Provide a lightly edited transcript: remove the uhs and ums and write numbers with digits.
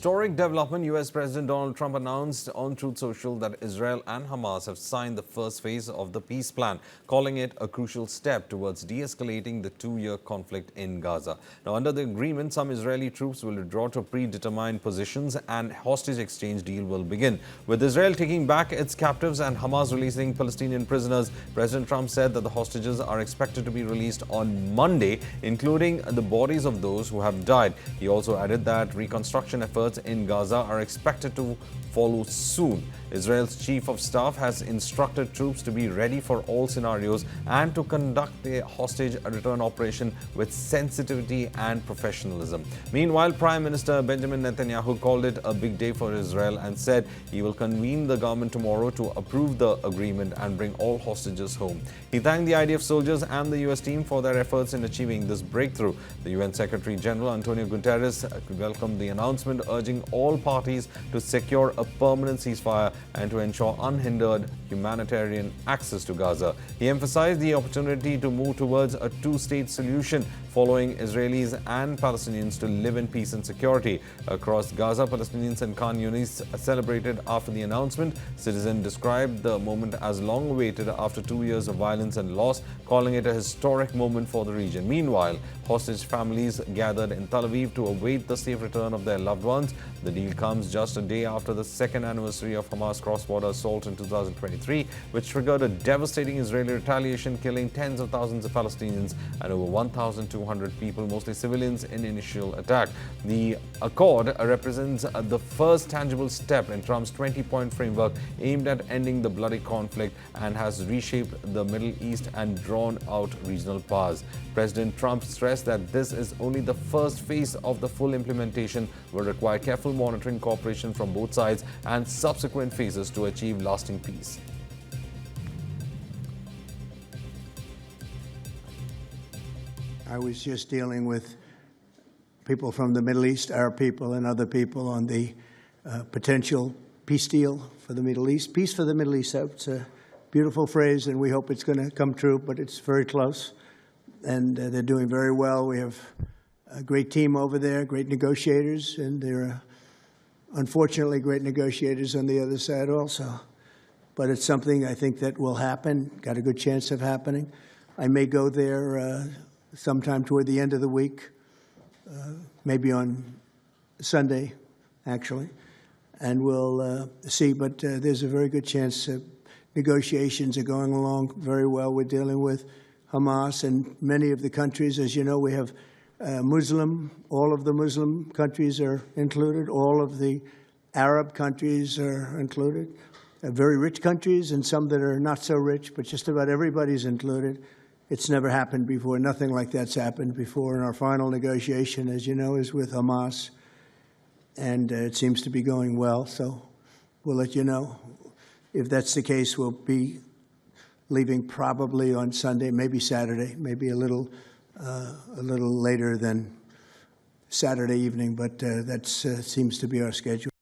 historic development, U.S. President Donald Trump announced on Truth Social that Israel and Hamas have signed the first phase of the peace plan, calling it a crucial step towards de-escalating the two-year conflict in Gaza. Now, under the agreement, some Israeli troops will withdraw to predetermined positions and hostage exchange deal will begin. With Israel taking back its captives and Hamas releasing Palestinian prisoners, President Trump said that the hostages are expected to be released on Monday, including the bodies of those who have died. He also added that reconstruction efforts in Gaza are expected to follow soon. Israel's chief of staff has instructed troops to be ready for all scenarios and to conduct the hostage return operation with sensitivity and professionalism. Meanwhile, Prime Minister Benjamin Netanyahu called it a big day for Israel and said he will convene the government tomorrow to approve the agreement and bring all hostages home. He thanked the IDF soldiers and the US team for their efforts in achieving this breakthrough. The UN Secretary-General António Guterres welcomed the announcement, urging all parties to secure a permanent ceasefire and to ensure unhindered humanitarian access to Gaza. He emphasized the opportunity to move towards a two-state solution, following Israelis and Palestinians to live in peace and security. Across Gaza, Palestinians and Khan Yunis celebrated after the announcement. Citizens described the moment as long awaited after 2 years of violence and loss, calling it a historic moment for the region. Meanwhile, hostage families gathered in Tel Aviv to await the safe return of their loved ones. The deal comes just a day after the second anniversary of Hamas cross-border assault in 2023, which triggered a devastating Israeli retaliation, killing tens of thousands of Palestinians and over 1,200 people, mostly civilians, in initial attack. The accord represents the first tangible step in Trump's 20-point framework aimed at ending the bloody conflict and has reshaped the Middle East and drawn out regional powers. President Trump stressed that this is only the first phase of the full implementation, will require careful monitoring, cooperation from both sides, and subsequent phases to achieve lasting peace. I was just dealing with people from the Middle East, Arab people and other people, on the potential peace deal for the Middle East. Peace for the Middle East, it's a beautiful phrase, and we hope it's going to come true, but it's very close. And they're doing very well. We have a great team over there, great negotiators, and there are unfortunately great negotiators on the other side also. But it's something I think that will happen, got a good chance of happening. I may go there sometime toward the end of the week, maybe on Sunday, actually, and we'll see. But there's a very good chance negotiations are going along very well. We're dealing with Hamas and many of the countries. As you know, we have all of the Muslim countries are included. All of the Arab countries are included. Very rich countries and some that are not so rich, but just about everybody's included. It's never happened before. Nothing like that's happened before. And our final negotiation, as you know, is with Hamas. And it seems to be going well. So we'll let you know. If that's the case, we'll be leaving probably on Sunday, maybe Saturday, maybe a little later than Saturday evening, but that seems to be our schedule.